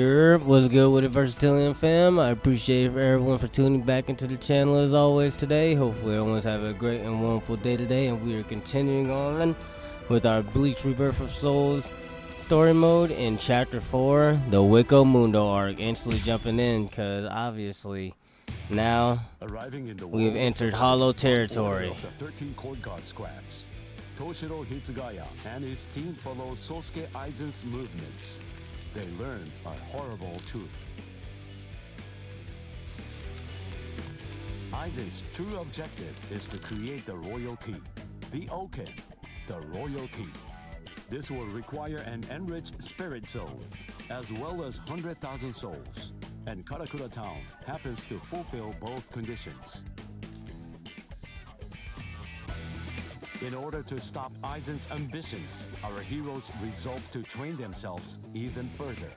What's good with it, Versatilian fam? I appreciate everyone for tuning back into the channel as always today. Hopefully everyone's having a great and wonderful day today, and we are continuing on with our Bleach Rebirth of Souls story mode in Chapter 4, the Wicco Mundo arc. Instantly jumping in, because obviously now we have entered Hollow territory. Of the 13 Court Guard squads, Toshiro Hitsugaya and his team follow Sosuke Aizen's movements. They learn a horrible truth. Aizen's true objective is to create the royal key, the Oken, the royal key. This will require an enriched spirit soul, as well as 100,000 souls, and Karakura Town happens to fulfill both conditions. In order to stop Aizen's ambitions, our heroes resolve to train themselves even further.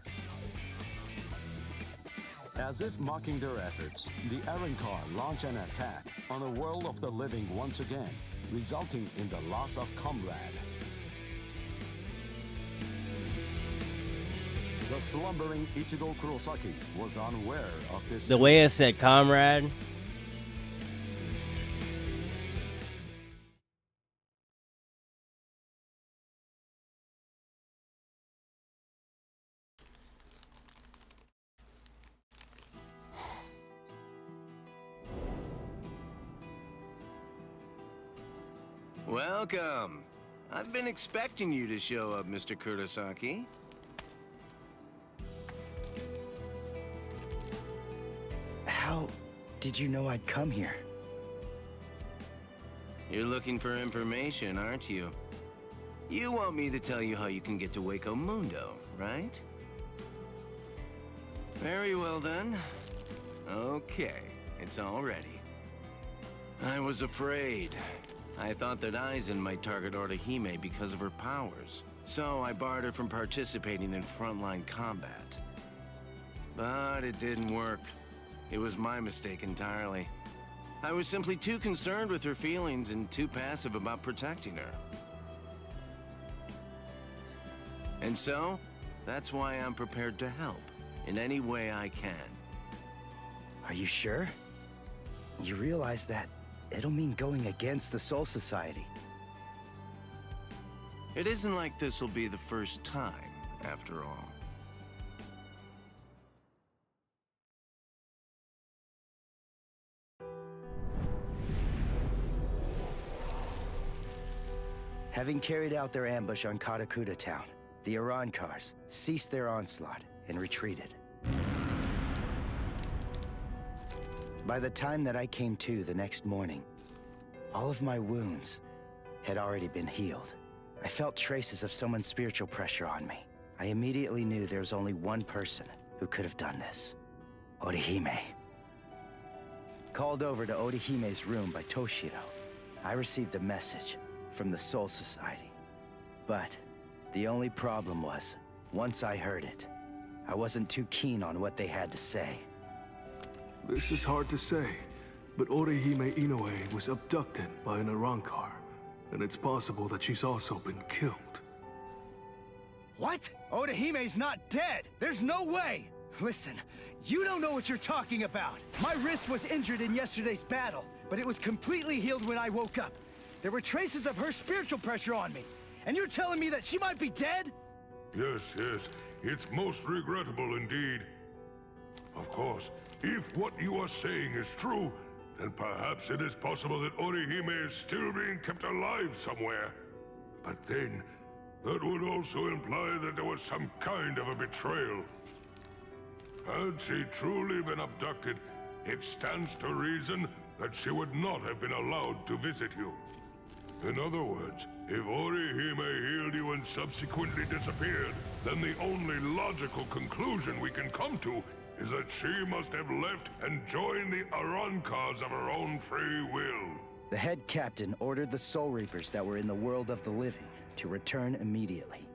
As if mocking their efforts, the Arrancar launch an attack on the world of the living once again, resulting in the loss of comrade. The slumbering Ichigo Kurosaki was unaware of this. The way it said comrade. Welcome. I've been expecting you to show up, Mr. Kurosaki. How did you know I'd come here? You're looking for information, aren't you? You want me to tell you how you can get to Wicco Mundo, right? Very well then. Okay, it's all ready. I was afraid. I thought that Aizen might target Orihime because of her powers, so I barred her from participating in frontline combat. But it didn't work. It was my mistake entirely. I was simply too concerned with her feelings and too passive about protecting her. And so, that's why I'm prepared to help in any way I can. Are you sure? You realize that it'll mean going against the Soul Society. It isn't like this will be the first time, after all. Having carried out their ambush on Karakura Town, the Arrancars ceased their onslaught and retreated. By the time that I came to the next morning, all of my wounds had already been healed. I felt traces of someone's spiritual pressure on me. I immediately knew there was only one person who could have done this. Orihime. Called over to Orihime's room by Toshiro, I received a message from the Soul Society. But the only problem was, once I heard it, I wasn't too keen on what they had to say. This is hard to say, but Orihime Inoue was abducted by an Arrancar, and it's possible that she's also been killed. What? Orihime's not dead! There's no way! Listen, you don't know what you're talking about! My wrist was injured in yesterday's battle, but it was completely healed when I woke up. There were traces of her spiritual pressure on me, and you're telling me that she might be dead? Yes, it's most regrettable indeed. Of course, if what you are saying is true, then perhaps it is possible that Orihime is still being kept alive somewhere. But then, that would also imply that there was some kind of a betrayal. Had she truly been abducted, it stands to reason that she would not have been allowed to visit you. In other words, if Orihime healed you and subsequently disappeared, then the only logical conclusion we can come to is that she must have left and joined the Arrancars of her own free will. The head captain ordered the Soul Reapers that were in the world of the living to return immediately.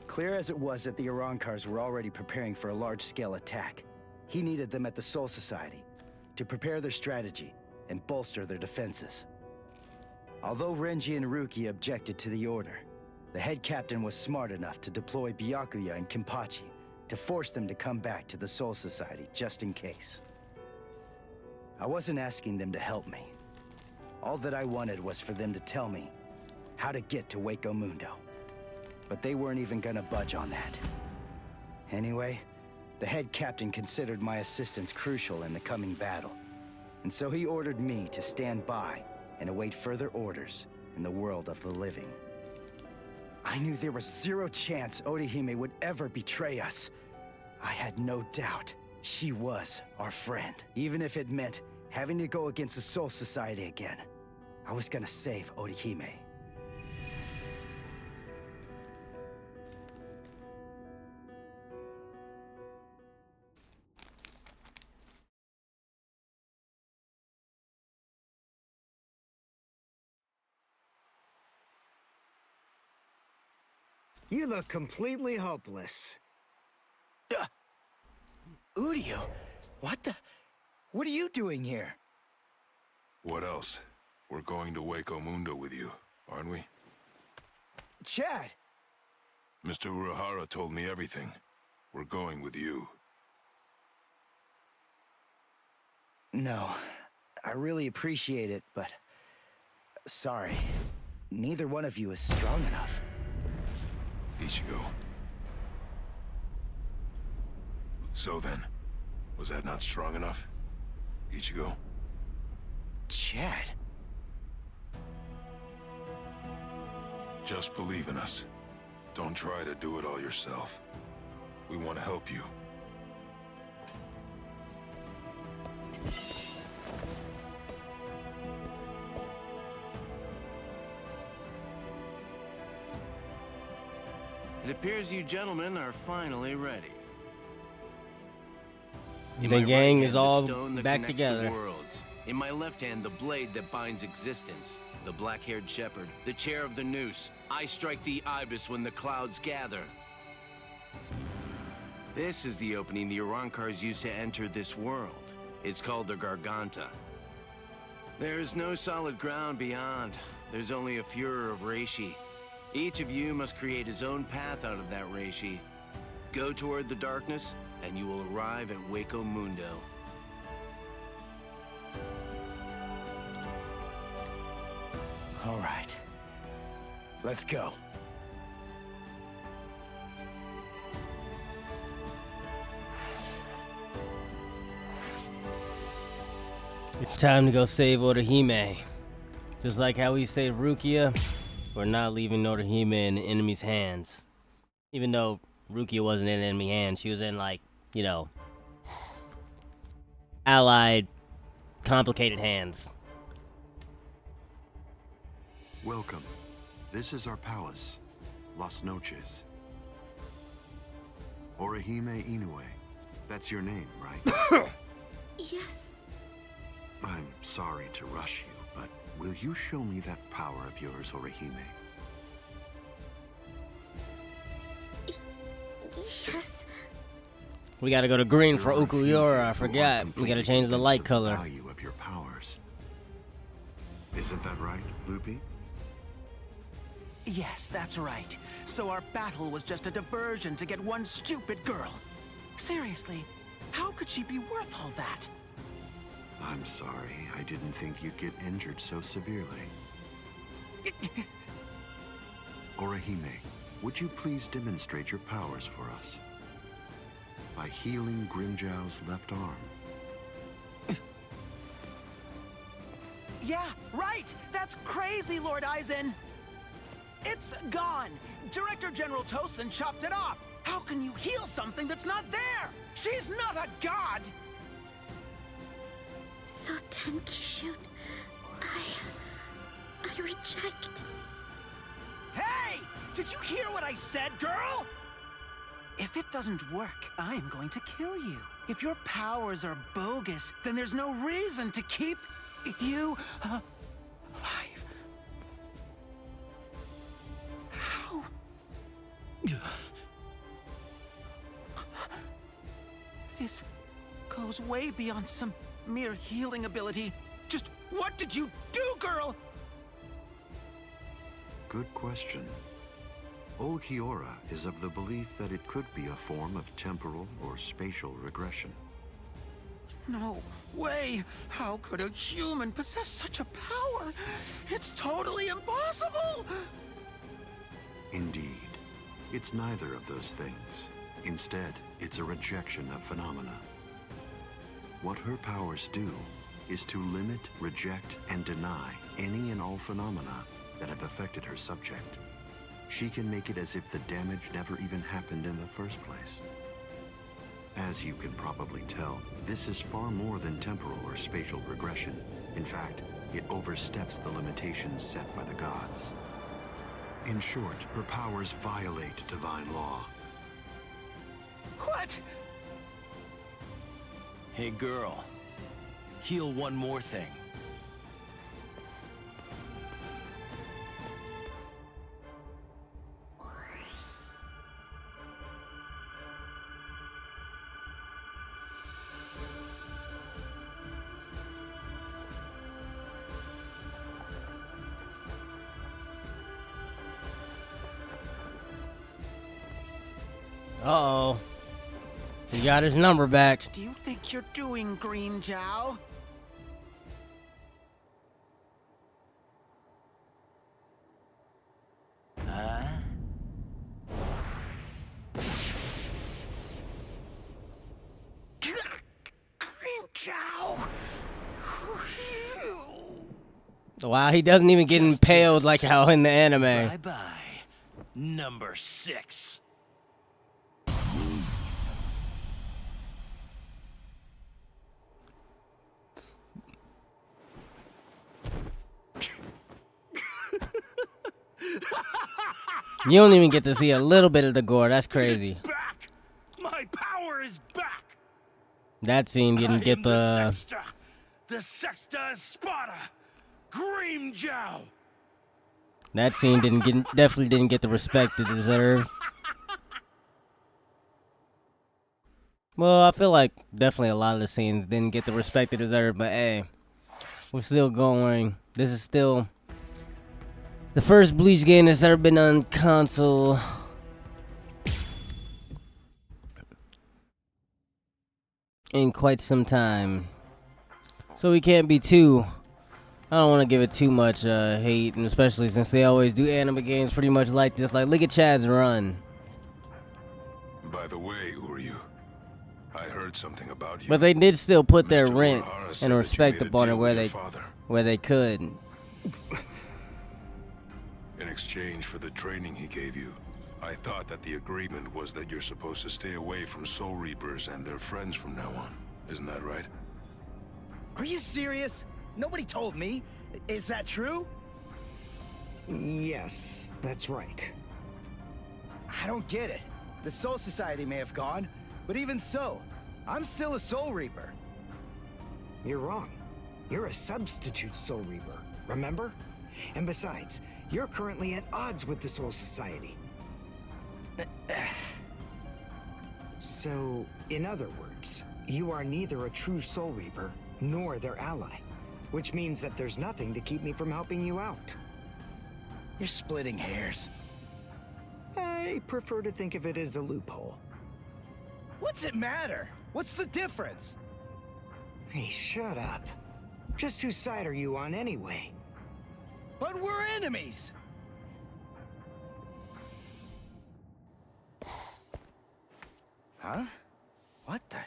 Clear as it was that the Arrancars were already preparing for a large-scale attack, he needed them at the Soul Society to prepare their strategy and bolster their defenses. Although Renji and Ruki objected to the order, the head captain was smart enough to deploy Byakuya and Kenpachi to force them to come back to the Soul Society just in case. I wasn't asking them to help me. All that I wanted was for them to tell me how to get to Waco Mundo. But they weren't even gonna budge on that. Anyway, the head captain considered my assistance crucial in the coming battle, and so he ordered me to stand by and await further orders in the world of the living. I knew there was zero chance Orihime would ever betray us. I had no doubt she was our friend, even if it meant having to go against the Soul Society again. I was gonna save Orihime. You look completely hopeless. Uruyu, what are you doing here? What else? We're going to Waco Mundo with you, aren't we? Chad! Mr. Urahara told me everything. We're going with you. No, I really appreciate it, but... sorry. Neither one of you is strong enough. Ichigo. So then, was that not strong enough? Ichigo? Chad? Just believe in us. Don't try to do it all yourself. We want to help you. It appears you gentlemen are finally ready. In The my gang right is hand, the all stone that back connects together. the worlds. In my left hand, the blade that binds existence. The black-haired shepherd, the chair of the noose. I strike the ibis when the clouds gather. This is the opening the Urankars used to enter this world. It's called the Garganta. There is no solid ground beyond. There's only a furor of reishi. Each of you must create his own path out of that reishi. Go toward the darkness, and you will arrive at Waco Mundo. All right. Let's go. It's time to go save Orihime. Just like how we saved Rukia, we're not leaving Orihime in the enemy's hands. Even though Rukia wasn't in enemy hands, she was in, like, you know, allied, complicated hands. Welcome. This is our palace, Las Noches. Orihime Inoue. That's your name, right? Yes. I'm sorry to rush you, but will you show me that power of yours, Orihime? Yes. We gotta go to green There for are a few Ukuyora, here I who forgot. aren't We gotta completely change the convinced light of color. Value of your powers. Isn't that right, Lupi? Yes, that's right. So our battle was just a diversion to get one stupid girl. Seriously, how could she be worth all that? I'm sorry. I didn't think you'd get injured so severely. Orihime, would you please demonstrate your powers for us? By healing Grimjow's left arm. Yeah, right! That's crazy, Lord Aizen! It's gone! Director General Tosin chopped it off! How can you heal something that's not there? She's not a god! So Tenkishun, I reject. Hey! Did you hear what I said, girl? If it doesn't work, I'm going to kill you. If your powers are bogus, then there's no reason to keep you alive. How? This goes way beyond some mere healing ability. Just what did you do, girl? Good question. Old Kiora is of the belief that it could be a form of temporal or spatial regression. No way! How could a human possess such a power? It's totally impossible! Indeed. It's neither of those things. Instead, it's a rejection of phenomena. What her powers do is to limit, reject, and deny any and all phenomena that have affected her subject. She can make it as if the damage never even happened in the first place. As you can probably tell, this is far more than temporal or spatial regression. In fact, it oversteps the limitations set by the gods. In short, her powers violate divine law. What? Hey, girl. Heal one more thing. Uh-oh. He got his number back. Do you think you're doing, Green Jow? Huh? Green Jow! Wow, he doesn't even get impaled like how in the anime. Bye-bye. Number 6. You don't even get to see a little bit of the gore. That's crazy. It's back! My power is back! That scene didn't get the Sexta Espada! Grimjow! That scene definitely didn't get the respect it deserved. Well, I feel like definitely a lot of the scenes didn't get the respect it deserved, but hey, we're still going. This is still the first Bleach game that's ever been on console. In quite some time. So we can't be too... I don't want to give it too much hate, and especially since they always do anime games pretty much like this. Like, look at Chad's run. By the way, Uruyu, I heard something about you. But they did still put their Mr. rent Uehara said and that you respect made a upon it deal where with they your father. could. In exchange for the training he gave you, I thought that the agreement was that you're supposed to stay away from Soul Reapers and their friends from now on. Isn't that right? Are you serious? Nobody told me. Is that true? Yes, that's right. I don't get it. The Soul Society may have gone, but even so, I'm still a Soul Reaper. You're wrong. You're a substitute Soul Reaper, remember? And besides, you're currently at odds with the Soul Society. So, in other words, you are neither a true Soul Reaper nor their ally, which means that there's nothing to keep me from helping you out. You're splitting hairs. I prefer to think of it as a loophole. What's it matter? What's the difference? Hey, shut up. Just whose side are you on anyway? But we're enemies! Huh? What the?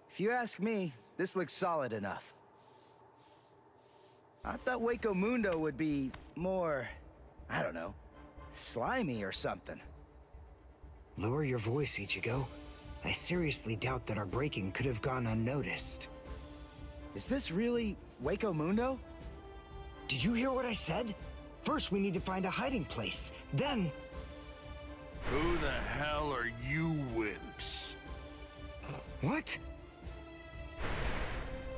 If you ask me, this looks solid enough. I thought Waco Mundo would be more, I don't know, slimy or something. Lower your voice, Ichigo. I seriously doubt that our breaking could have gone unnoticed. Is this really Waco Mundo? Did you hear what I said? First, we need to find a hiding place. Then... Who the hell are you wimps? What?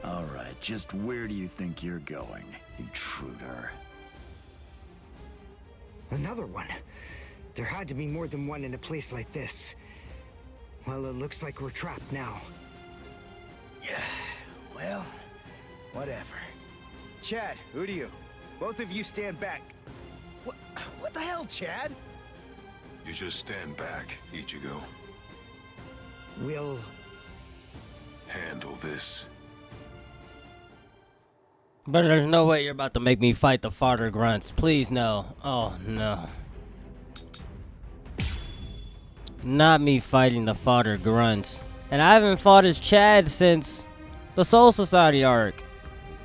All right, just where do you think you're going, intruder? Another one. There had to be more than one in a place like this. Well, it looks like we're trapped now. Yeah, well, whatever. Chad, Uruyu, both of you stand back. What the hell, Chad? You just stand back, Ichigo. We'll handle this. But there's no way you're about to make me fight the farter grunts. Please, no. Oh, no. Not me fighting the farter grunts. And I haven't fought as Chad since the Soul Society arc.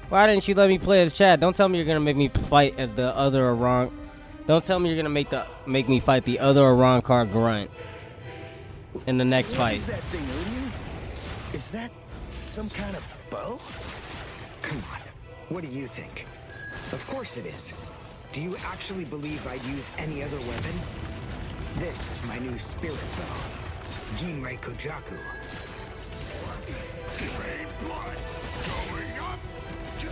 Why didn't you let me play as Chad? Don't tell me you're gonna make me fight as the other Aron. Don't tell me you're gonna make me fight the other Arrancar grunt in the next fight. What is that thing, Uruyu? Is that some kind of bow? Come on. What do you think? Of course it is. Do you actually believe I'd use any other weapon? This is my new spirit bow. Ginrei Kojaku. Blood going up. Give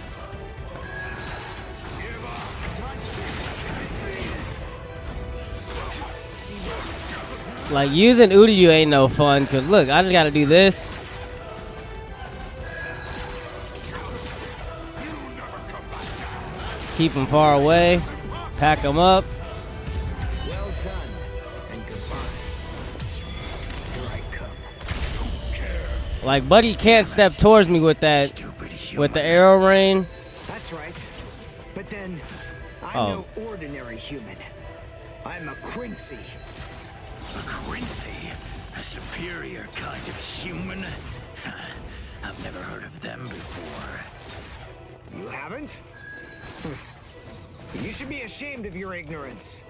up. Like, using Uruyu ain't no fun, cause look, I just gotta do this. Keep him far away. Pack him up. Well done, and goodbye. Here I come. Like, buddy can't step towards me with that, with the arrow rain. That's right. But then, I'm Oh. no ordinary human. I'm a Quincy. A Quincy? A superior kind of human? I've never heard of them before. You haven't? You should be ashamed of your ignorance.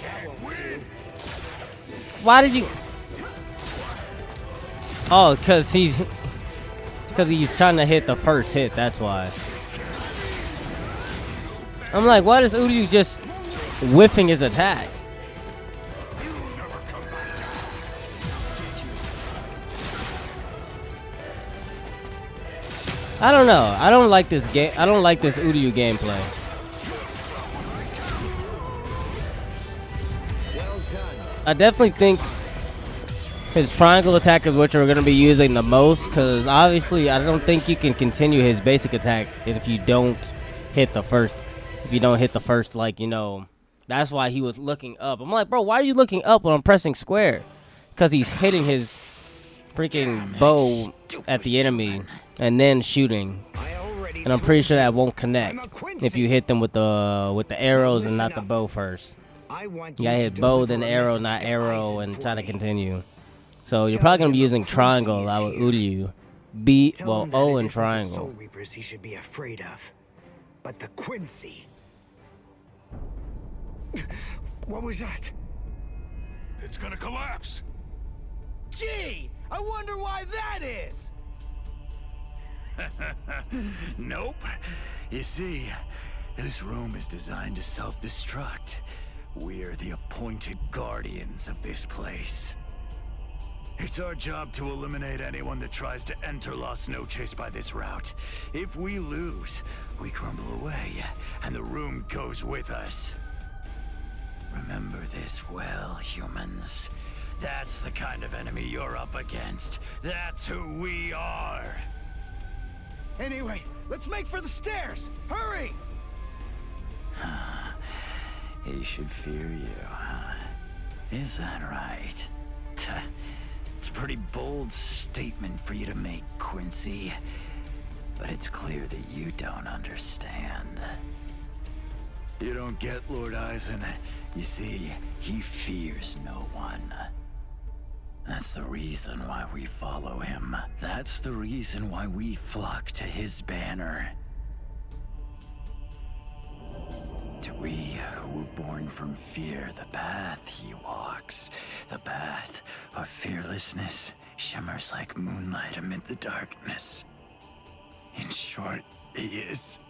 That won't do. Why did you? Oh, cause he's trying to hit the first hit. That's why. I'm like, why is Uruyu just whiffing his attacks? I don't know. I don't like this game. I don't like this Uruyu gameplay. I definitely think his triangle attack is what you're going to be using the most, because obviously I don't think you can continue his basic attack if you don't hit the first. If you don't hit the first, like, you know, that's why he was looking up. I'm like, bro, why are you looking up when I'm pressing square? Because he's hitting his freaking bow at the enemy and then shooting, and I'm pretty sure that won't connect if you hit them with the arrows and not the bow first. You gotta hit bow then arrow, not arrow, and try to continue. So you're probably gonna be using triangle a lot with Uruyu. B, well, O and triangle. Soul Reapers he should be afraid of, but the Quincy. What was that? It's gonna collapse. Gee, I wonder why that is. Nope. You see, this room is designed to self-destruct. We're the appointed guardians of this place. It's our job to eliminate anyone that tries to enter Las Noches by this route. If we lose, we crumble away, and the room goes with us. Remember this well, humans. That's the kind of enemy you're up against. That's who we are. Anyway, let's make for the stairs. Hurry! He should fear you, huh? Is that right? It's a pretty bold statement for you to make, Quincy. But it's clear that you don't understand. You don't get Lord Eisen. You see, he fears no one. That's the reason why we follow him. That's the reason why we flock to his banner. To we who were born from fear, the path he walks, the path of fearlessness, shimmers like moonlight amid the darkness. In short, he is...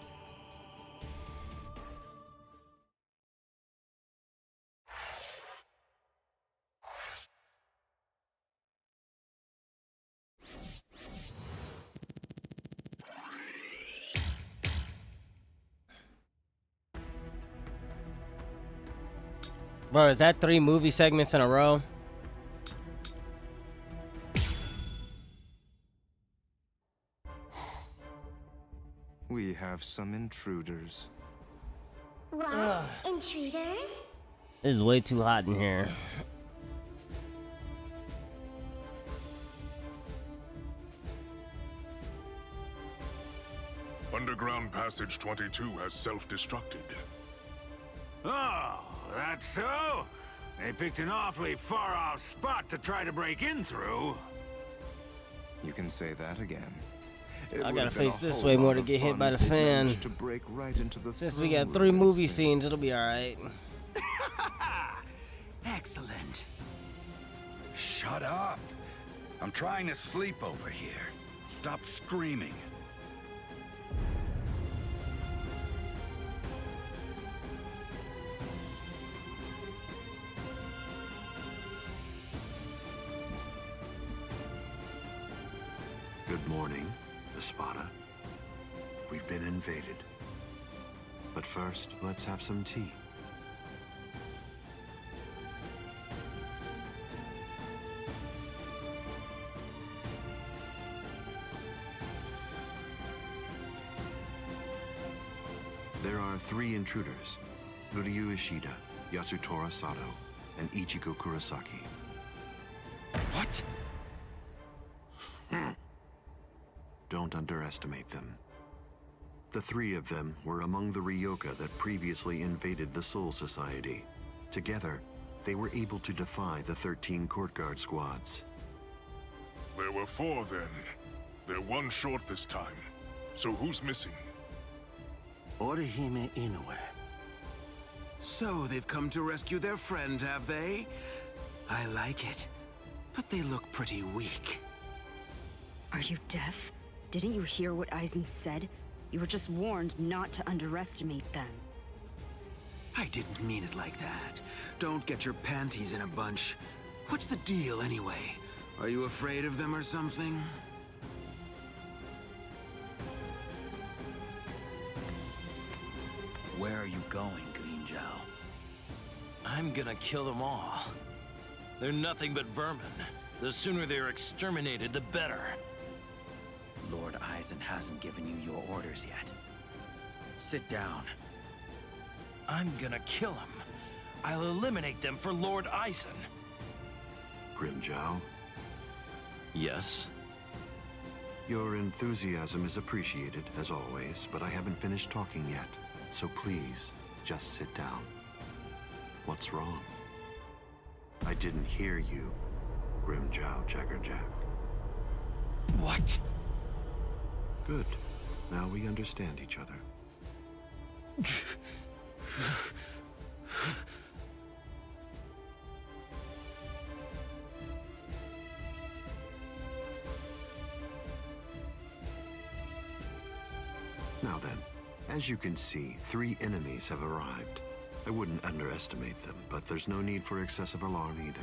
Bro, is that 3 movie segments in a row? We have some intruders. What? Intruders? It is way too hot in here. Underground Passage 22 has self-destructed. Oh, that's so? They picked an awfully far-off spot to try to break in through. You can say that again. I gotta face this way more to get hit by the fan. To break right into the Since we got 3 movie scenes, it'll be alright. Excellent. Shut up. I'm trying to sleep over here. Stop screaming. Good morning, Espada. We've been invaded. But first, let's have some tea. There are 3 intruders: Uruyu Ishida, Yasutora Sato, and Ichigo Kurosaki. What? Don't underestimate them. The 3 of them were among the Ryoka that previously invaded the Soul Society. Together, they were able to defy the 13 court guard squads. There were 4 then. They're 1 short this time. So who's missing? Orihime Inoue. So they've come to rescue their friend, have they? I like it. But they look pretty weak. Are you deaf? Didn't you hear what Aizen said? You were just warned not to underestimate them. I didn't mean it like that. Don't get your panties in a bunch. What's the deal anyway? Are you afraid of them or something? Where are you going, Green Zhao? I'm gonna kill them all. They're nothing but vermin. The sooner they're exterminated, the better. Lord Aizen hasn't given you your orders yet. Sit down. I'm gonna kill them. I'll eliminate them for Lord Aizen. Grimjow? Yes? Your enthusiasm is appreciated, as always, but I haven't finished talking yet. So please, just sit down. What's wrong? I didn't hear you, Grimjow Jaggerjack. What? Good. Now we understand each other. Now then, as you can see, 3 enemies have arrived. I wouldn't underestimate them, but there's no need for excessive alarm either.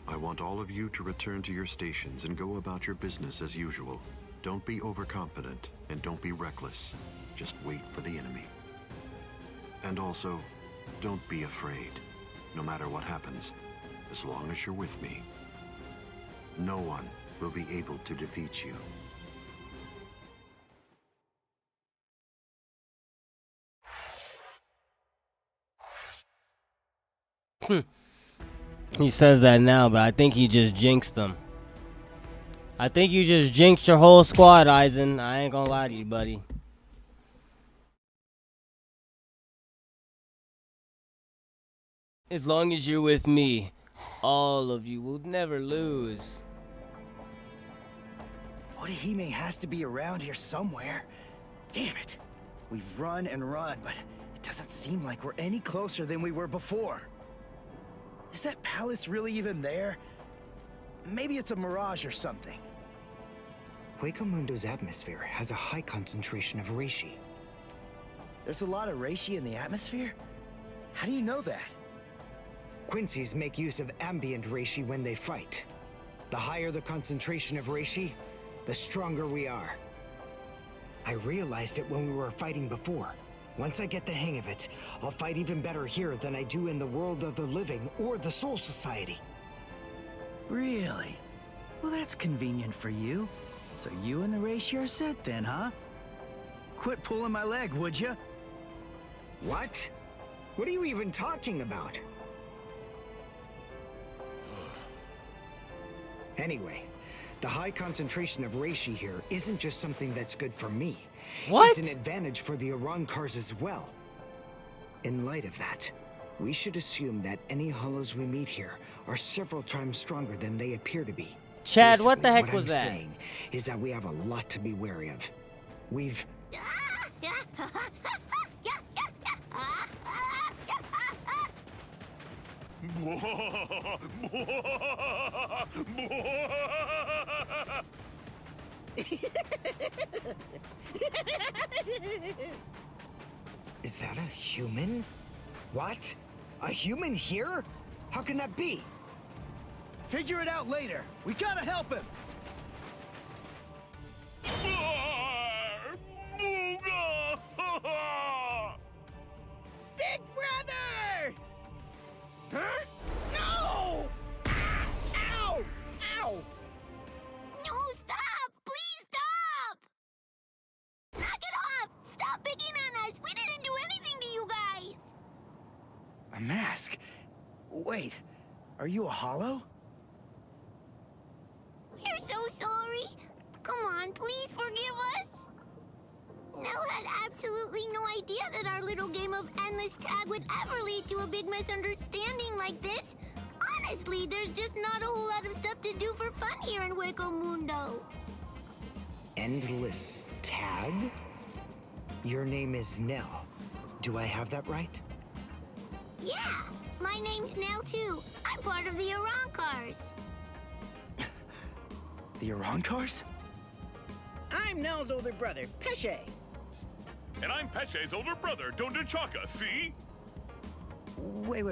I want all of you to return to your stations and go about your business as usual. Don't be overconfident, and don't be reckless. Just wait for the enemy. And also, don't be afraid. No matter what happens, as long as you're with me, no one will be able to defeat you. He says that now, but I think he just jinxed them. I think you just jinxed your whole squad, Aizen. I ain't gonna lie to you, buddy. As long as you're with me, all of you will never lose. Orihime has to be around here somewhere. Damn it. We've run and run, but it doesn't seem like we're any closer than we were before. Is that palace really even there? Maybe it's a mirage or something. Huecamundo's atmosphere has a high concentration of reishi. There's a lot of reishi in the atmosphere? How do you know that? Quincy's make use of ambient reishi when they fight. The higher the concentration of reishi, the stronger we are. I realized it when we were fighting before. Once I get the hang of it, I'll fight even better here than I do in the world of the living or the Soul Society. Really? Well, that's convenient for you. So you and the reishi are set then, huh? Quit pulling my leg, would ya? What? What are you even talking about? Anyway, the high concentration of reishi here isn't just something that's good for me. What? It's an advantage for the Arankars as well. In light of that, we should assume that any hollows we meet here are several times stronger than they appear to be. Chad, what the Basically, heck was I'm that? saying is that we have a lot to be wary of. We've... Is that a human? What? A human here? How can that be? Figure it out later. We gotta help him. Big brother! Huh? No! Ow! Ow! No, stop! Please stop! Knock it off! Stop picking on us! We didn't do anything to you guys! A mask? Wait, are you a hollow? We're so sorry. Come on, please forgive us. Nell had absolutely no idea that our little game of endless tag would ever lead to a big misunderstanding like this. Honestly, there's just not a whole lot of stuff to do for fun here in Hueco Mundo. Endless tag? Your name is Nell. Do I have that right? Yeah, my name's Nell too. I'm part of the Arankars. The Arankars? I'm Nell's older brother, Pesce. And I'm Pesce's older brother, Dondechaka, see? Wait.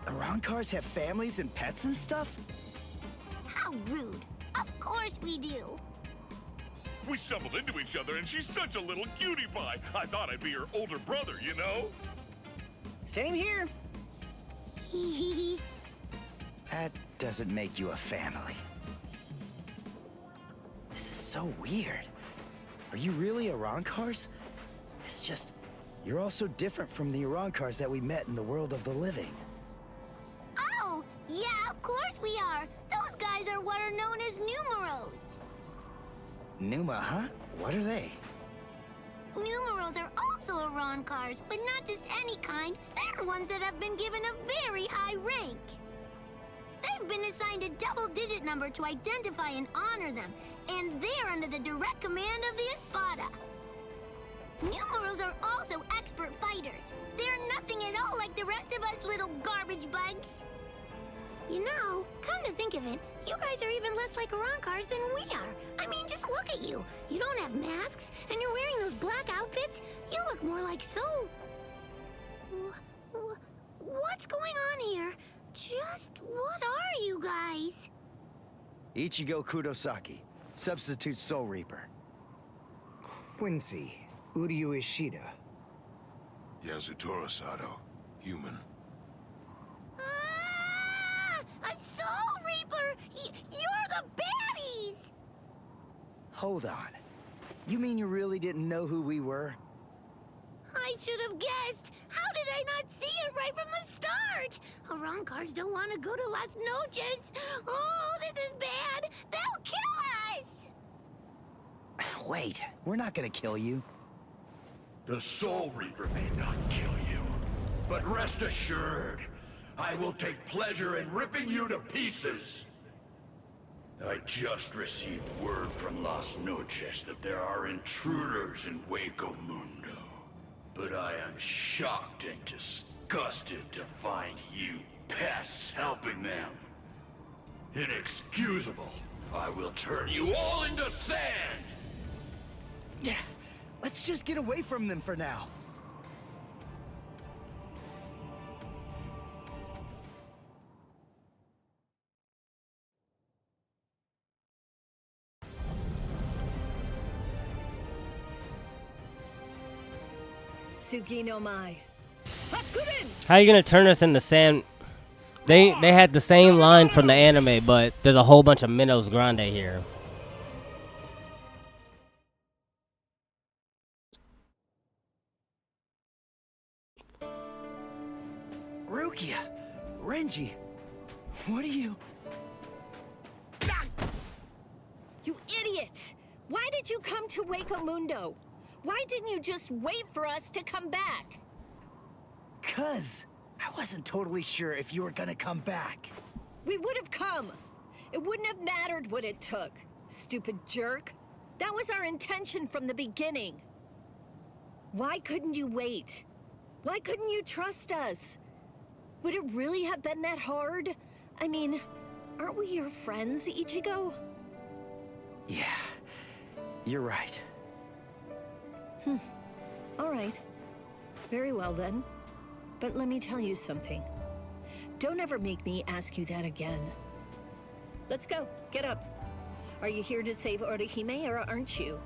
Arankars have families and pets and stuff? How rude. Of course we do. We stumbled into each other and she's such a little cutie pie. I thought I'd be her older brother, you know? Same here. That doesn't make you a family. This is so weird. Are you really Arankars? It's just, you're all so different from the Arankars that we met in the world of the living. Oh, yeah, of course we are. Those guys are what are known as numeros. Numa, huh? What are they? Numeros are also Arankars, but not just any kind. They're ones that have been given a very high rank. They've been assigned a double-digit number to identify and honor them, and they're under the direct command of the Espada. Numeros are also expert fighters. They're nothing at all like the rest of us little garbage bugs. You know, come to think of it, you guys are even less like Arankars than we are. I mean, just look at you. You don't have masks, and you're wearing those black outfits. You look more like Soul. What's going on here? Just what are you guys? Ichigo Kurosaki, substitute Soul Reaper. Quincy, Uruyu Ishida. Yasutora Sato, human. A Soul Reaper! You're the baddies! Hold on. You mean you really didn't know who we were? I should have guessed. How did I not see it right from the start? Arankars don't want to go to Las Noches. Oh, this is bad. They'll kill us. Wait, we're not gonna kill you. The Soul Reaper may not kill you, but rest assured, I will take pleasure in ripping you to pieces. I just received word from Las Noches that there are intruders in Hueco Mundo. But I am shocked and disgusted to find you pests helping them. Inexcusable. I will turn you all into sand! Yeah, let's just get away from them for now. Tsuki no Mai. How you gonna turn us into sand? They had the same line from the anime, but there's a whole bunch of Minnows Grande here. Byakuya! Renji! What are you... You idiot! Why did you come to Waco Mundo? Why didn't you just wait for us to come back? 'Cause I wasn't totally sure if you were gonna come back. We would have come. It wouldn't have mattered what it took. Stupid jerk. That was our intention from the beginning. Why couldn't you wait? Why couldn't you trust us? Would it really have been that hard? I mean, aren't we your friends, Ichigo? Yeah, you're right. All right. Very well then. But let me tell you something. Don't ever make me ask you that again. Let's go. Get up. Are you here to save Orihime or aren't you?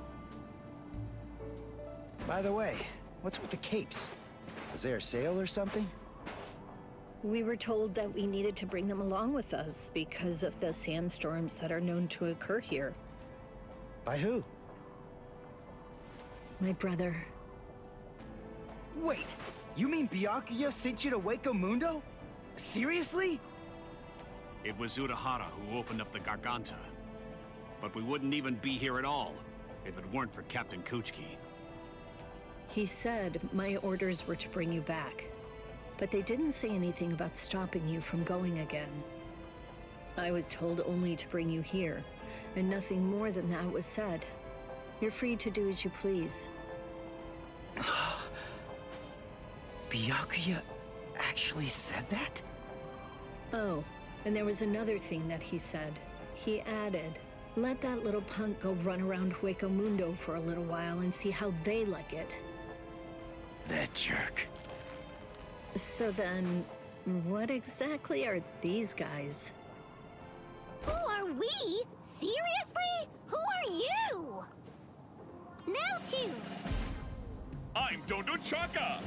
By the way, what's with the capes? Is there a sale or something? We were told that we needed to bring them along with us because of the sandstorms that are known to occur here. By who? My brother. Wait, you mean Byakuya sent you to Waco Mundo? Seriously? It was Urahara who opened up the Garganta. But we wouldn't even be here at all if it weren't for Captain Kuchiki. He said my orders were to bring you back, but they didn't say anything about stopping you from going again. I was told only to bring you here, and nothing more than that was said. You're free to do as you please. Byakuya actually said that? Oh, and there was another thing that he said. He added, let that little punk go run around Hueco Mundo for a little while and see how they like it. That jerk. So then, what exactly are these guys? Who are we? Seriously? Who are you? Now too. I'm Dondo Chaka!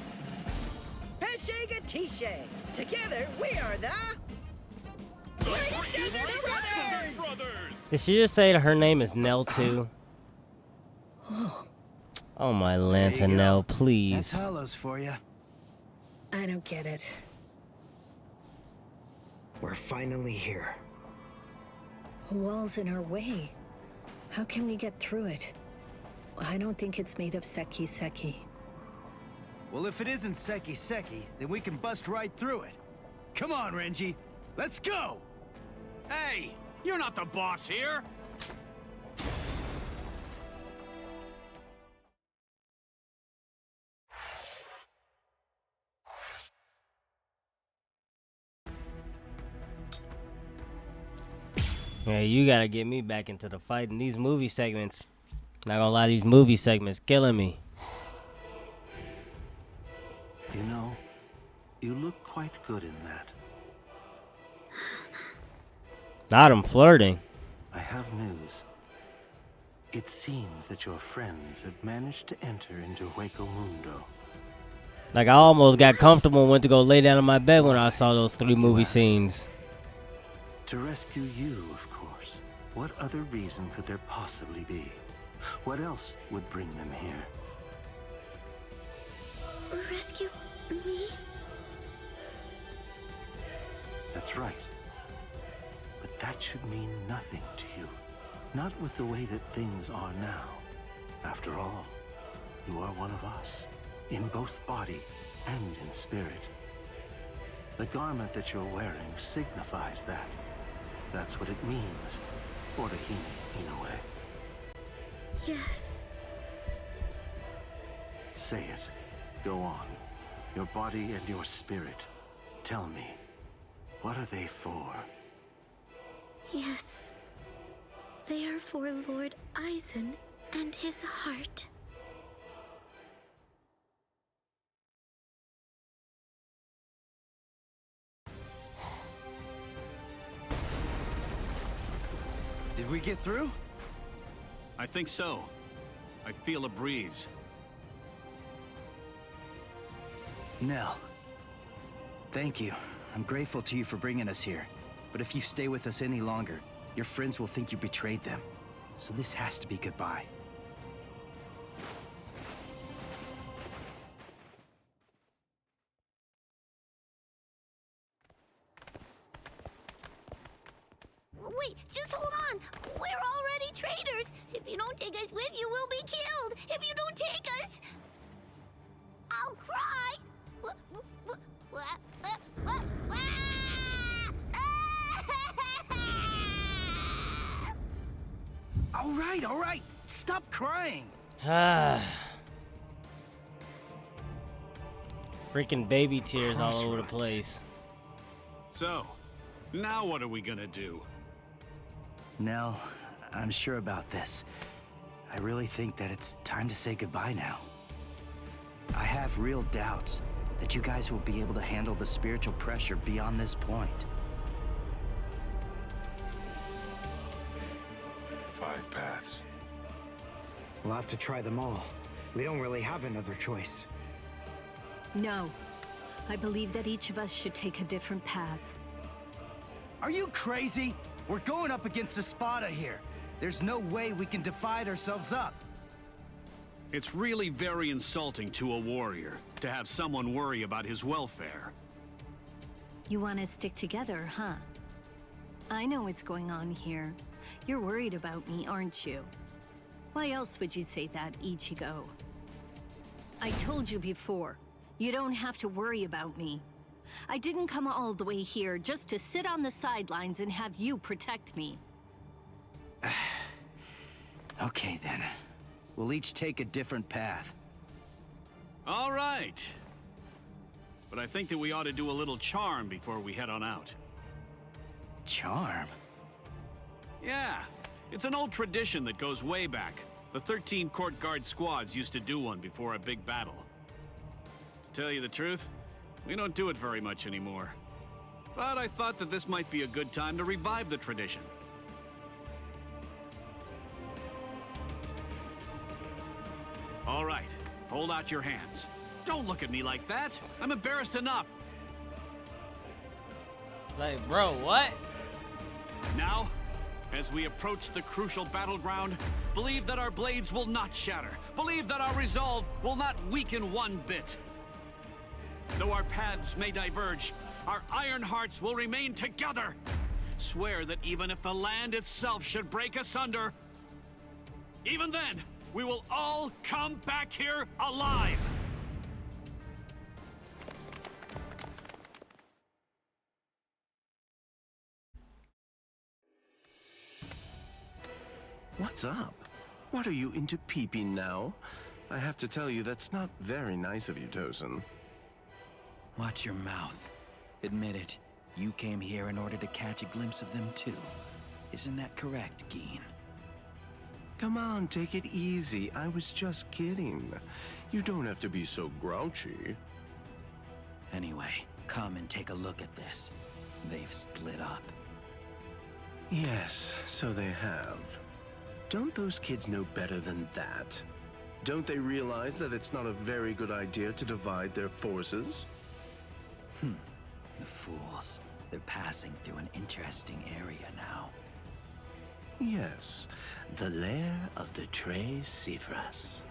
Peshiga Tishe. Together, we are the... Brothers! Did she just say that her name is Nell too? Oh my Lanta Nell, please. That's Hollows for you. I don't get it. We're finally here. A wall's in our way. How can we get through it? I don't think it's made of Seki. Well, if it isn't Seki, then we can bust right through it. Come on, Renji. Let's go! Hey, you're not the boss here! Yeah, you gotta get me back into the fight in these movie segments. Not gonna lie, these movie segments killing me. You know, you look quite good in that. Not him flirting. I have news. It seems that your friends have managed to enter into Hueco Mundo. Like, I almost got comfortable and went to go lay down in my bed when I saw those 3 movie scenes. To rescue you, of course. What other reason could there possibly be? What else would bring them here? Rescue me? That's right. But that should mean nothing to you. Not with the way that things are now. After all, you are one of us, in both body and in spirit. The garment that you're wearing signifies that. That's what it means. Orihime, in a way. Yes. Say it. Go on. Your body and your spirit. Tell me, what are they for? Yes. They are for Lord Aizen and his heart. Did we get through? I think so. I feel a breeze. Nell. Thank you. I'm grateful to you for bringing us here. But if you stay with us any longer, your friends will think you betrayed them. So this has to be goodbye. Wait, just hold on. We're already traitors. If you don't take us with you, we'll be killed. If you don't take us, I'll cry. All right. Stop crying. Freaking baby tears all over the place. So, now what are we gonna do? Nell, I'm sure about this. I really think that it's time to say goodbye now. I have real doubts that you guys will be able to handle the spiritual pressure beyond this point. 5 paths. We'll have to try them all. We don't really have another choice. No. I believe that each of us should take a different path. Are you crazy? We're going up against Espada here. There's no way we can divide ourselves up. It's really very insulting to a warrior to have someone worry about his welfare. You want to stick together, huh? I know what's going on here. You're worried about me, aren't you? Why else would you say that, Ichigo? I told you before, you don't have to worry about me. I didn't come all the way here just to sit on the sidelines and have you protect me. Okay then. We'll each take a different path. All right. But I think that we ought to do a little charm before we head on out. Charm? Yeah, it's an old tradition that goes way back. The 13 court guard squads used to do one before a big battle. To tell you the truth, we don't do it very much anymore. But I thought that this might be a good time to revive the tradition. All right, hold out your hands. Don't look at me like that. I'm embarrassed enough. Like, bro, what? Now, as we approach the crucial battleground, believe that our blades will not shatter. Believe that our resolve will not weaken one bit. Though our paths may diverge, our iron hearts will remain together. Swear that even if the land itself should break asunder, even then, we will all come back here alive. What's up? What are you into peeping now? I have to tell you, that's not very nice of you, Tosin. Watch your mouth. Admit it. You came here in order to catch a glimpse of them too. Isn't that correct, Geen? Come on, take it easy. I was just kidding. You don't have to be so grouchy. Anyway, come and take a look at this. They've split up. Yes, so they have. Don't those kids know better than that? Don't they realize that it's not a very good idea to divide their forces? The fools. They're passing through an interesting area now. Yes, the lair of the Tres Cifras.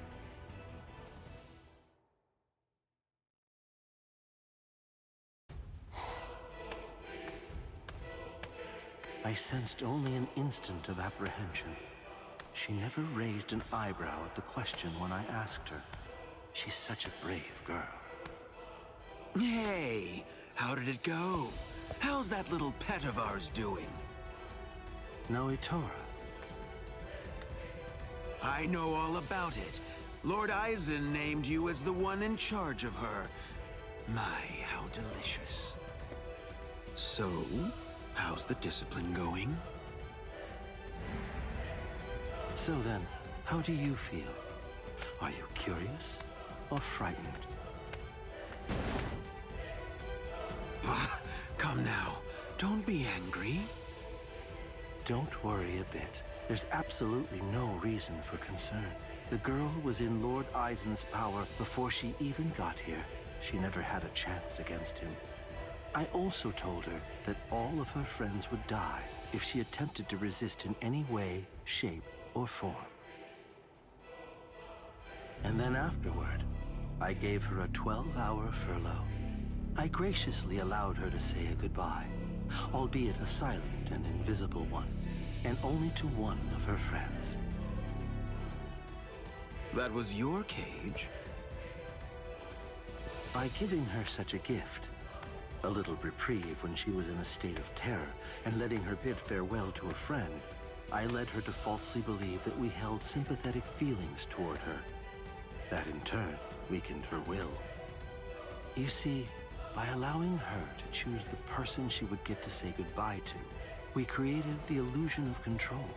I sensed only an instant of apprehension. She never raised an eyebrow at the question when I asked her. She's such a brave girl. Hey, how did it go? How's that little pet of ours doing? Noitora. I know all about it. Lord Eisen named you as the one in charge of her. My, how delicious. So, how's the discipline going? So then, how do you feel? Are you curious or frightened? Come now, don't be angry. Don't worry a bit. There's absolutely no reason for concern. The girl was in Lord Eisen's power before she even got here. She never had a chance against him. I also told her that all of her friends would die if she attempted to resist in any way, shape, or form. And then afterward, I gave her a 12-hour furlough. I graciously allowed her to say a goodbye, albeit a silent and invisible one. and only to one of her friends. That was your cage? By giving her such a gift, a little reprieve when she was in a state of terror, and letting her bid farewell to a friend, I led her to falsely believe that we held sympathetic feelings toward her. That in turn weakened her will. You see, by allowing her to choose the person she would get to say goodbye to, we created the illusion of control,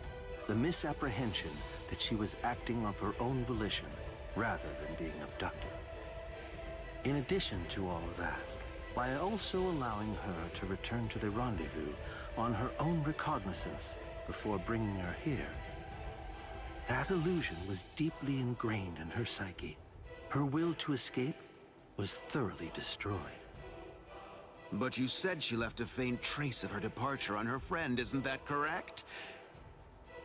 the misapprehension that she was acting of her own volition rather than being abducted. In addition to all of that, by also allowing her to return to the rendezvous on her own recognizance before bringing her here, that illusion was deeply ingrained in her psyche. Her will to escape was thoroughly destroyed. But you said she left a faint trace of her departure on her friend, isn't that correct?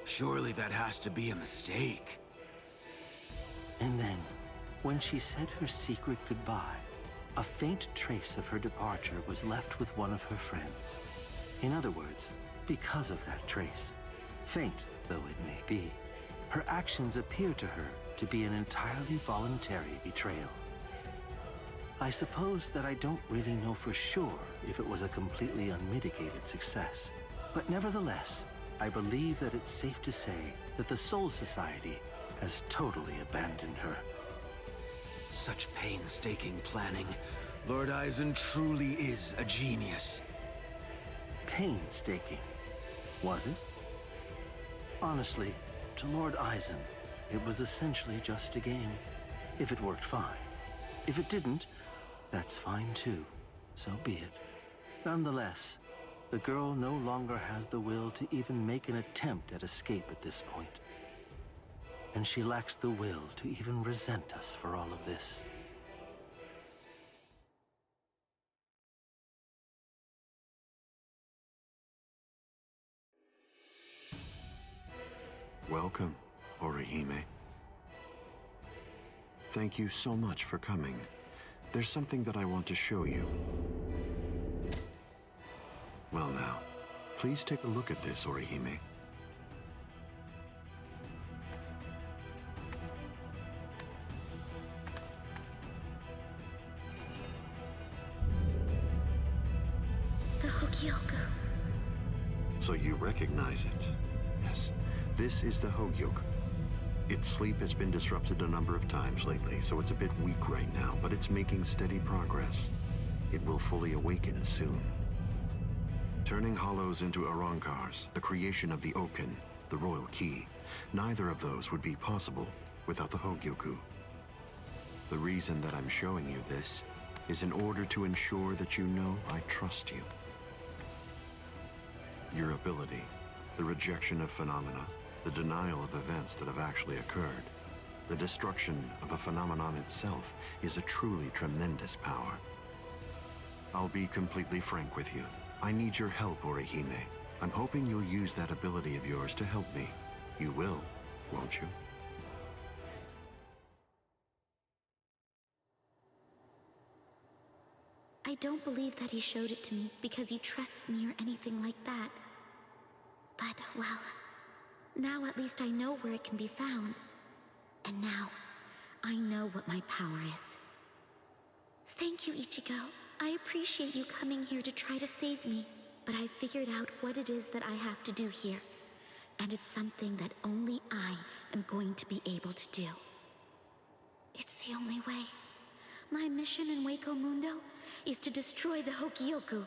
Surely that has to be a mistake. And then, when she said her secret goodbye, a faint trace of her departure was left with one of her friends. In other words, because of that trace, faint though it may be, her actions appear to her to be an entirely voluntary betrayal. I suppose that I don't really know for sure if it was a completely unmitigated success, but nevertheless, I believe that it's safe to say that the Soul Society has totally abandoned her. Such painstaking planning. Lord Eisen truly is a genius. Painstaking, was it? Honestly, to Lord Eisen, it was essentially just a game. If it worked, fine. If it didn't, that's fine too. So be it. Nonetheless, the girl no longer has the will to even make an attempt at escape at this point. And she lacks the will to even resent us for all of this. Welcome, Orihime. Thank you so much for coming. There's something that I want to show you. Well now, please take a look at this, Orihime. The Hogyoku. So you recognize it? Yes, this is the Hogyoku. Its sleep has been disrupted a number of times lately, so it's a bit weak right now, but it's making steady progress. It will fully awaken soon. Turning hollows into Arankars, the creation of the Oken, the royal key, neither of those would be possible without the Hogyoku. The reason that I'm showing you this is in order to ensure that you know I trust you. Your ability, the rejection of phenomena, the denial of events that have actually occurred, the destruction of a phenomenon itself is a truly tremendous power. I'll be completely frank with you. I need your help, Orihime. I'm hoping you'll use that ability of yours to help me. You will, won't you? I don't believe that he showed it to me because he trusts me or anything like that. But, well, now at least I know where it can be found. And now, I know what my power is. Thank you, Ichigo. I appreciate you coming here to try to save me. But I figured out what it is that I have to do here. And it's something that only I am going to be able to do. It's the only way. My mission in Hueco Mundo is to destroy the Hogyoku.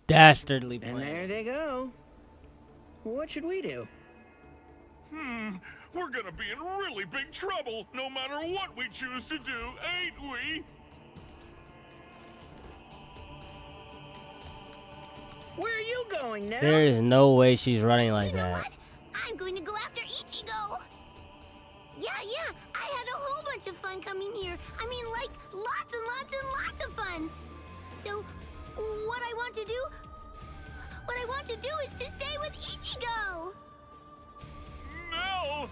Dastardly plan. And there they go. What should we do? We're gonna be in really big trouble, no matter what we choose to do, ain't we? Where are you going now? There is no way she's running like that. I'm going to go after Ichigo! Yeah, I had a whole bunch of fun coming here. I mean, like, lots and lots and lots of fun. So, what I want to do is to stay with Ichigo! No!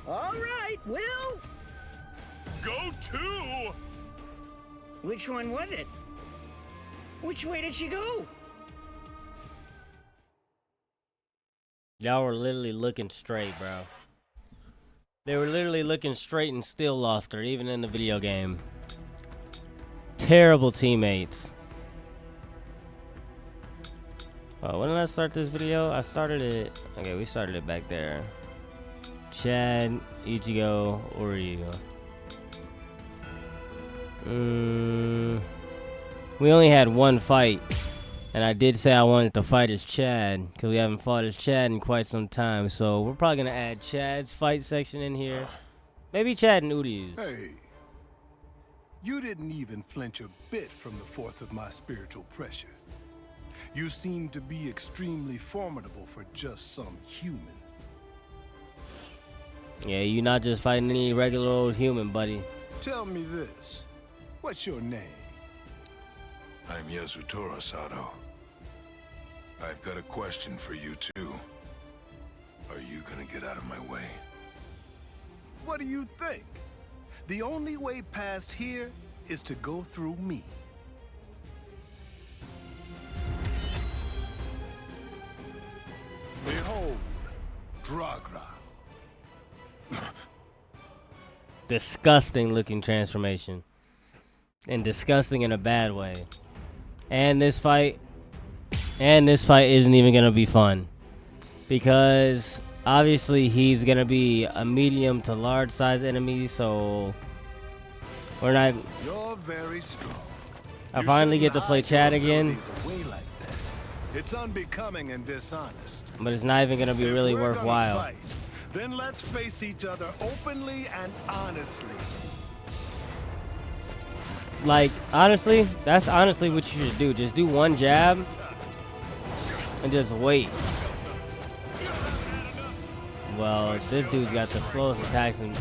All right, we'll... Go too! Which one was it? Which way did she go? Y'all were literally looking straight, bro. They were literally looking straight and still lost her, even in the video game. Terrible teammates. Oh, when did I start this video? I started it. Okay, we started it back there. Chad, Ichigo, Uruyu. We only had one fight. And I did say I wanted to fight as Chad, because we haven't fought as Chad in quite some time. So we're probably going to add Chad's fight section in here. Maybe Chad and Uryu's. Hey, you didn't even flinch a bit from the force of my spiritual pressure. You seem to be extremely formidable for just some human. Yeah, you're not just fighting any regular old human, buddy. Tell me this. What's your name? I'm Yasutora Sato. I've got a question for you too. Are you gonna get out of my way? What do you think? The only way past here is to go through me. Behold, Dragra. Disgusting looking transformation. And disgusting in a bad way. And this fight isn't even gonna be fun, because obviously he's gonna be a medium to large size enemy, so we're not. You're very strong. I finally get to play Chad again, It's unbecoming and dishonest. but it's not even gonna be really If we're gonna worthwhile. fight, then let's face each other openly and honestly. Like, honestly, that's honestly what you should do. Just do one jab and just wait. Well, this dude's got the slowest attacks in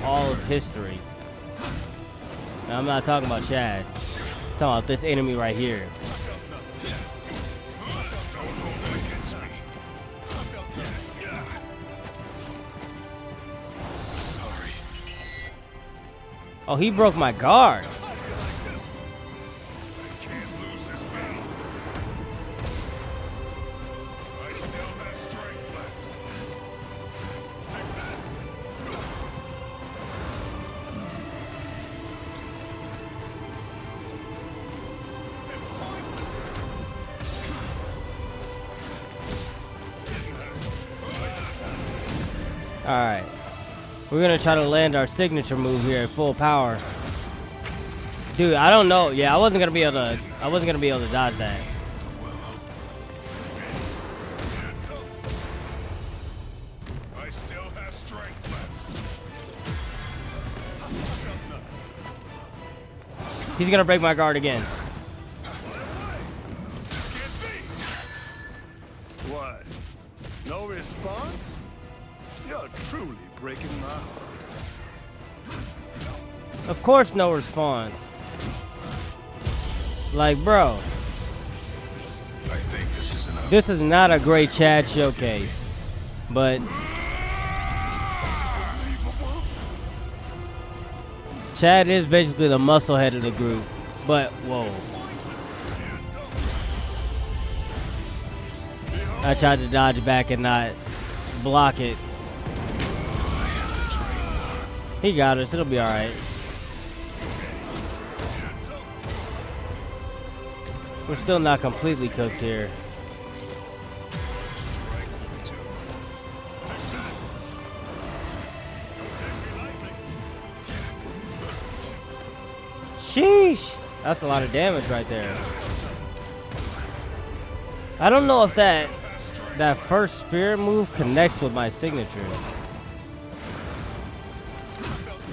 all of history. Now, I'm not talking about Chad. I'm talking about this enemy right here. Sorry. Oh, he broke my guard. Alright. We're gonna try to land our signature move here at full power. Dude, I don't know. Yeah, I wasn't gonna be able to dodge that. I still have strength left. He's gonna break my guard again. What? No response? You're truly breaking my heart. Of course, no response. Like, bro. I think this is enough. This is not a great Chad showcase. But Chad is basically the muscle head of the group. But, whoa. I tried to dodge back and not block it. He got us. It'll be alright. We're still not completely cooked here. Sheesh! That's a lot of damage right there. I don't know if that first spirit move connects with my signature.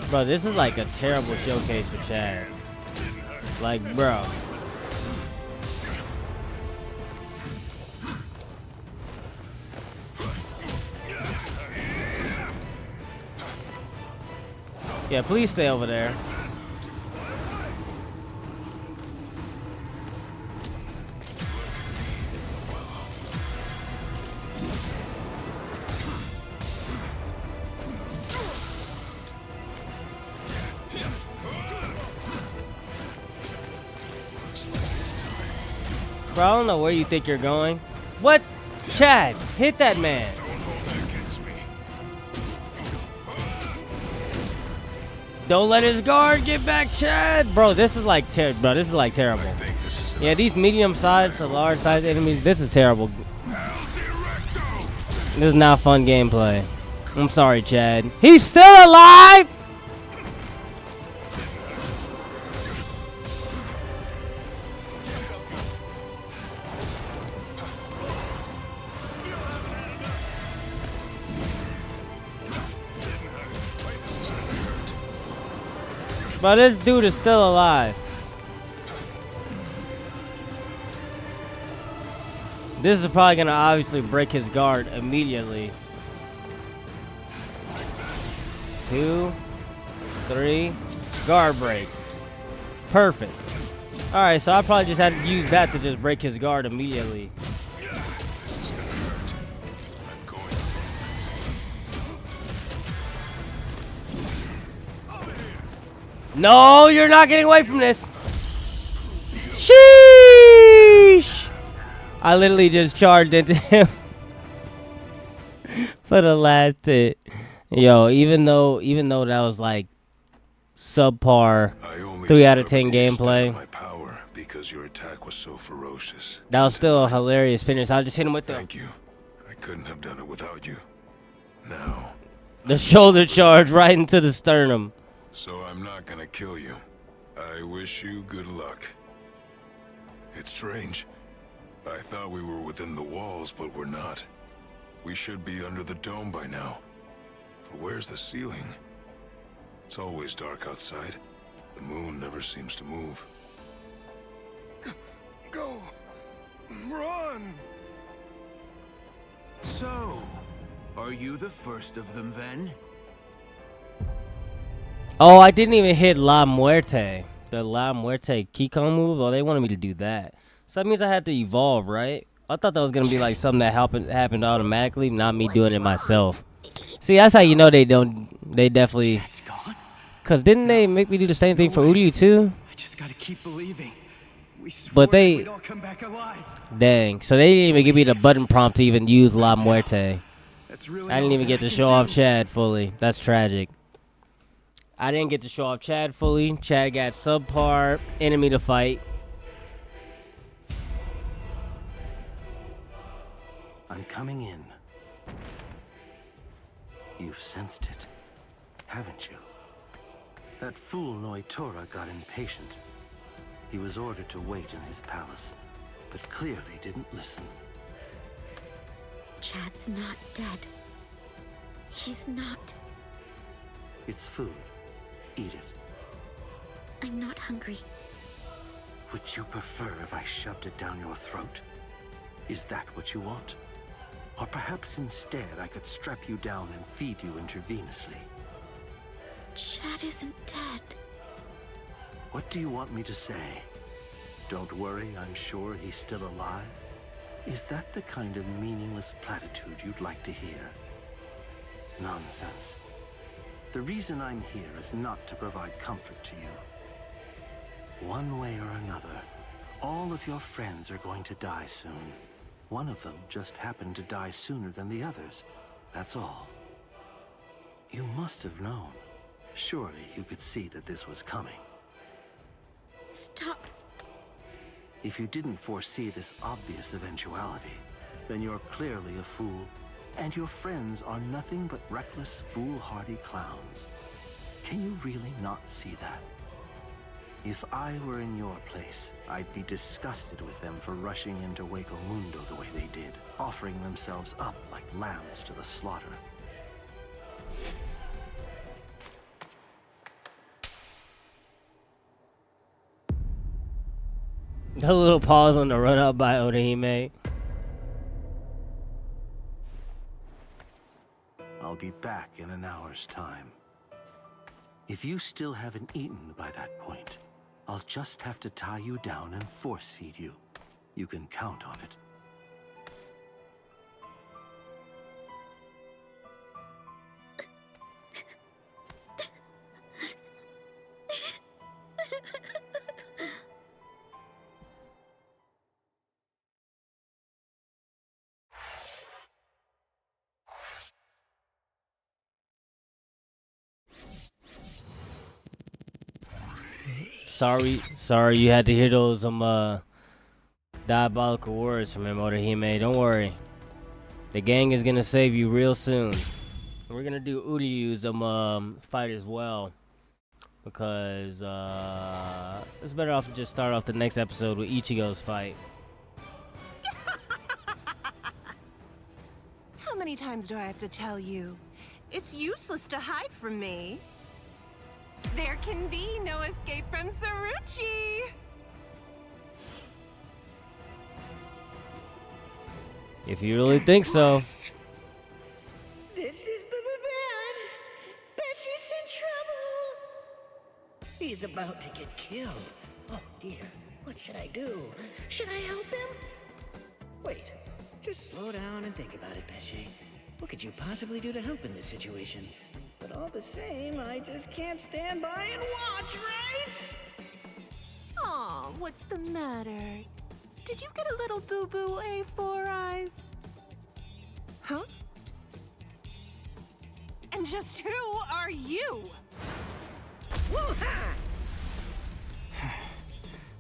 Bro, this is like a terrible showcase for Chad. Like, bro. Yeah, please stay over there. Bro, I don't know where you think you're going. What? Chad, hit that man. Don't let his guard get back, Chad. Bro, this is like terrible. Yeah, these medium-sized to large-sized enemies, this is terrible. This is not fun gameplay. I'm sorry, Chad. He's still alive! But this dude is still alive. This is probably gonna obviously break his guard immediately. 2, 3, guard break. Perfect. Alright, so I probably just had to use that to just break his guard immediately. No, you're not getting away from this. Sheesh! I literally just charged into him for the last hit. Yo, even though that was like subpar 3 out of 10 gameplay, My power because your attack was so ferocious. that was still a hilarious finish. I just hit him with Thank you. I couldn't have done it without you. Now, the shoulder charge right into the sternum. so I'm not gonna kill you. I wish you good luck. It's strange. I thought we were within the walls, but we're not. We should be under the dome by now. But where's the ceiling? It's always dark outside. The moon never seems to move. Go! Run! So, are you the first of them then? Oh, I didn't even hit La Muerte. The La Muerte Kikon move. Oh, they wanted me to do that. So that means I had to evolve, right? I thought that was gonna be like something that happened automatically, not me doing it myself. See, that's how you know they definitely. Cause didn't they make me do the same thing for Uruyu too? I just gotta keep believing. We But they, we'd all come back alive. dang. So they didn't even give me the button prompt to even use La Muerte. Really I didn't even get to show off Chad fully. That's tragic. I didn't get to show off Chad fully. Chad got subpar enemy to fight. I'm coming in. You've sensed it, haven't you? That fool Noitora got impatient. He was ordered to wait in his palace, but clearly didn't listen. Chad's not dead. He's not. It's food. Eat it. I'm not hungry. Would you prefer if I shoved it down your throat? Is that what you want? Or perhaps instead I could strap you down and feed you intravenously. Chad isn't dead. What do you want me to say? Don't worry, I'm sure he's still alive? Is that the kind of meaningless platitude you'd like to hear? Nonsense. The reason I'm here is not to provide comfort to you. One way or another, all of your friends are going to die soon. One of them just happened to die sooner than the others. That's all. You must have known. Surely you could see that this was coming. Stop. If you didn't foresee this obvious eventuality, then you're clearly a fool, and your friends are nothing but reckless, foolhardy clowns. Can you really not see that? If I were in your place, I'd be disgusted with them for rushing into Hueco Mundo the way they did, offering themselves up like lambs to the slaughter. A little pause on the run up by Orihime. I'll be back in an hour's time. If you still haven't eaten by that point, I'll just have to tie you down and force feed you. You can count on it. sorry you had to hear those diabolical words from him, Orihime. Don't worry. The gang is gonna save you real soon. We're gonna do Uriyu's fight as well, because it's better off to just start off the next episode with Ichigo's fight. How many times do I have to tell you? It's useless to hide from me. There can be no escape from Saruchi. If you really think so. This is bad. Bessie's in trouble. He's about to get killed. Oh dear, what should I do? Should I help him? Wait, just slow down and think about it, Bessie. What could you possibly do to help in this situation? But all the same, I just can't stand by and watch, right? Aw, what's the matter? Did you get a little boo-boo, A4 Eyes? Huh? And just who are you? Woo-ha!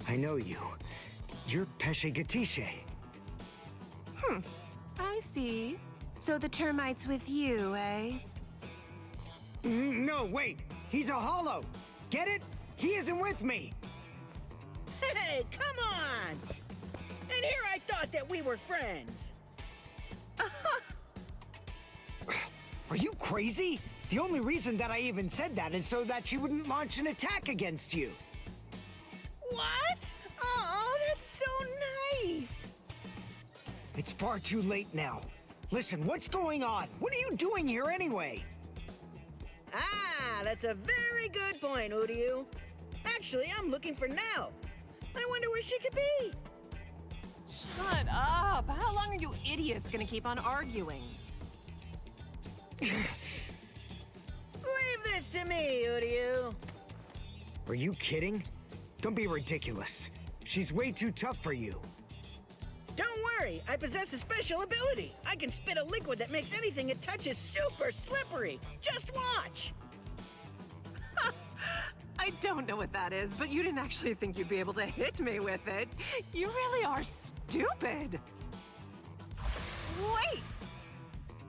I know you. You're Pesce Gatisce. I see. So the termite's with you, eh? No, wait. He's a hollow. Get it? He isn't with me. Hey, come on! And here I thought that we were friends. Are you crazy? The only reason that I even said that is so that she wouldn't launch an attack against you. What? Oh, that's so nice. It's far too late now. Listen, what's going on? What are you doing here anyway? Ah, that's a very good point, Uruyu. Actually, I'm looking for Nell. I wonder where she could be. Shut up! How long are you idiots gonna keep on arguing? Leave this to me, Uruyu. Are you kidding? Don't be ridiculous. She's way too tough for you. Don't worry, I possess a special ability. I can spit a liquid that makes anything it touches super slippery. Just watch. I don't know what that is, but you didn't actually think you'd be able to hit me with it. You really are stupid. Wait!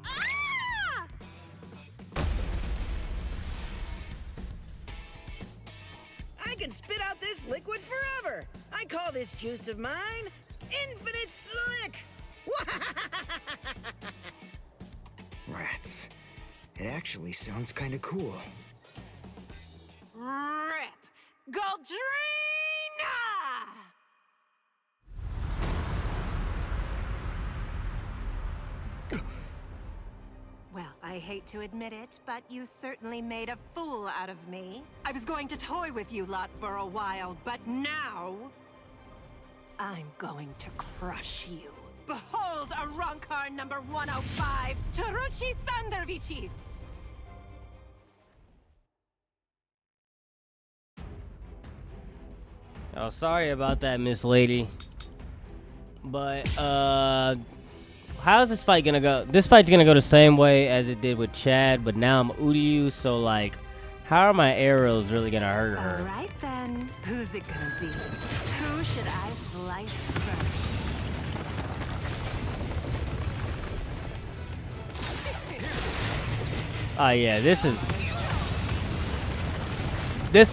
Ah! I can spit out this liquid forever. I call this juice of mine Infinite Slick. Rats. It actually sounds kind of cool. Rip! Goldrina! Well, I hate to admit it, but you certainly made a fool out of me. I was going to toy with you lot for a while, but now I'm going to crush you. Behold Arankar number 105, Taruchi Sandervichi! Oh, sorry about that, Miss Lady. But, how's this fight gonna go? This fight's gonna go the same way as it did with Chad, but now I'm Uruyu, so, like, how are my arrows really gonna hurt her? Alright then, who's it gonna be? Who should I slice first? Oh, yeah, this is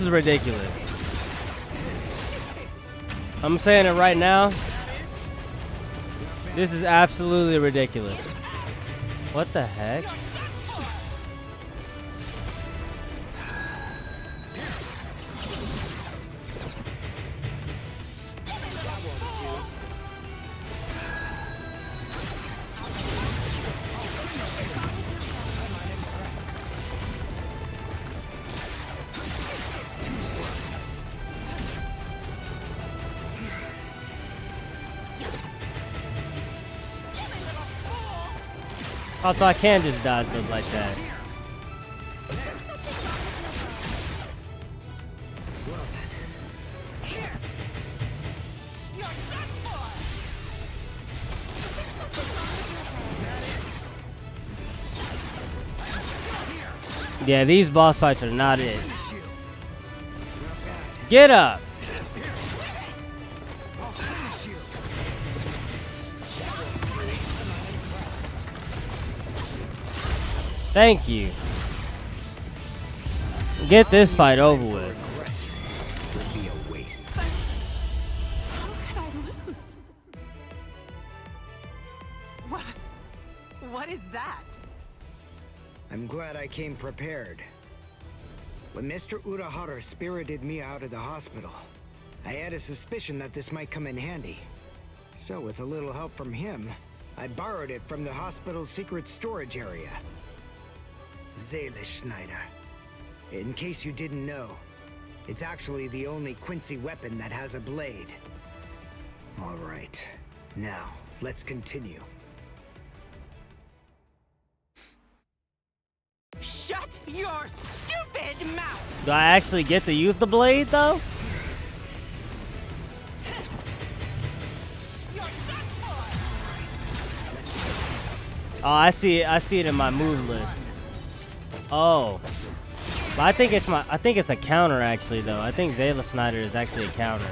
ridiculous. I'm saying it right now. This is absolutely ridiculous. What the heck? Also, I can just dodge those like that. Yeah, these boss fights are not it. Get up! Thank you. Get this fight over with. Would be a waste. How could I lose? What is that? I'm glad I came prepared. When Mr. Urahara spirited me out of the hospital, I had a suspicion that this might come in handy. So with a little help from him, I borrowed it from the hospital's secret storage area. Schneider. In case you didn't know, it's actually the only Quincy weapon that has a blade. All right, now let's continue. Shut your stupid mouth! Do I actually get to use the blade though? Oh, I see it in my move list. Oh. But I think it's a counter actually though. I think Zayla Snyder is actually a counter.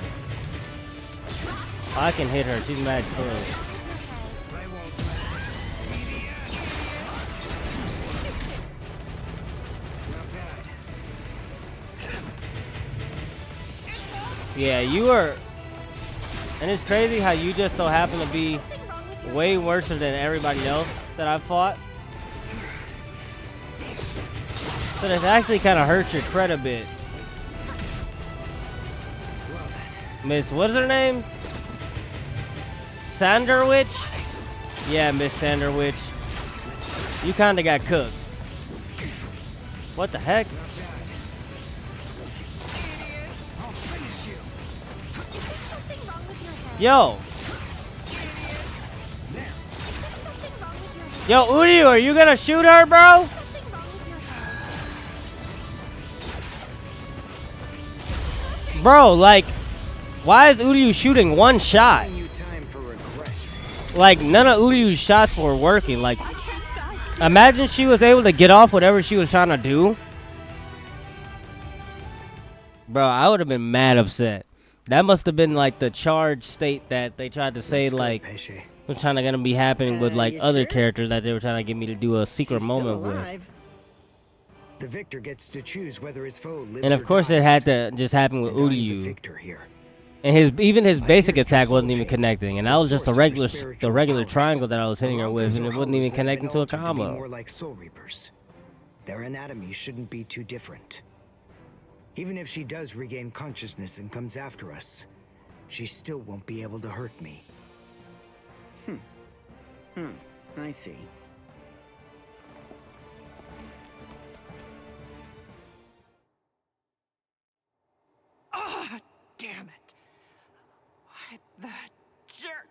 Oh, I can hit her. She's mad close. Yeah, you are. And it's crazy how you just so happen to be way worse than everybody else that I've fought. So this actually kind of hurts your cred a bit. Miss, what's her name? Sanderwich? Yeah, Miss Sanderwich. You kind of got cooked. What the heck? Yo! Yo, Uruyu, are you gonna shoot her, bro? Bro, like, why is Uruyu shooting one shot? Like, none of Uryu's shots were working. Like, imagine she was able to get off whatever she was trying to do. Bro, I would have been mad upset. That must have been like the charged state that they tried to say, like, was trying to gonna be happening with like other characters that they were trying to get me to do a secret moment with. The victor gets to choose whether his foe lives And of course, it had to just happen with Uruyu. And even his basic attack wasn't even connecting, and that was just the regular triangle that I was hitting her with, and it wasn't even connecting to a combo. More like Soul Reapers. Their anatomy shouldn't be too different. Even if she does regain consciousness and comes after us, she still won't be able to hurt me. I see. Oh, damn it. Why, that jerk.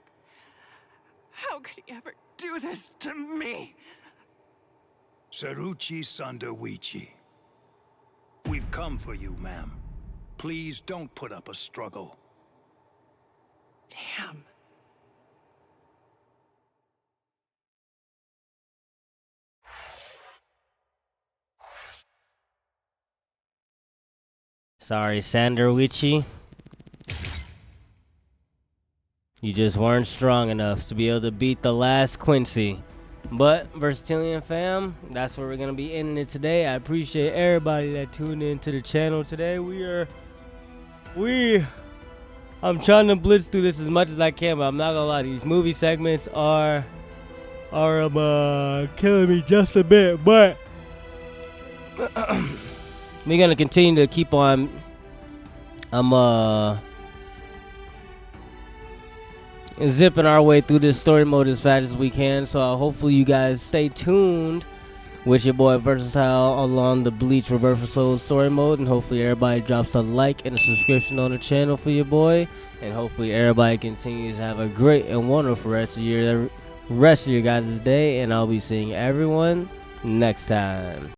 How could he ever do this to me? Saruchi Sandawichi. We've come for you, ma'am. Please don't put up a struggle. Damn. Sorry, Sanderwichi. You just weren't strong enough to be able to beat the last Quincy. But, Versatilian fam, that's where we're going to be ending it today. I appreciate everybody that tuned in to the channel today. I'm trying to blitz through this as much as I can, but I'm not going to lie. These movie segments are killing me just a bit. But, we're going to continue to keep on. Zipping our way through this story mode as fast as we can. So hopefully you guys stay tuned with your boy Versatile along the Bleach Rebirth Soul story mode. And hopefully everybody drops a like and a subscription on the channel for your boy. And hopefully everybody continues to have a great and wonderful rest of your guys' day. And I'll be seeing everyone next time.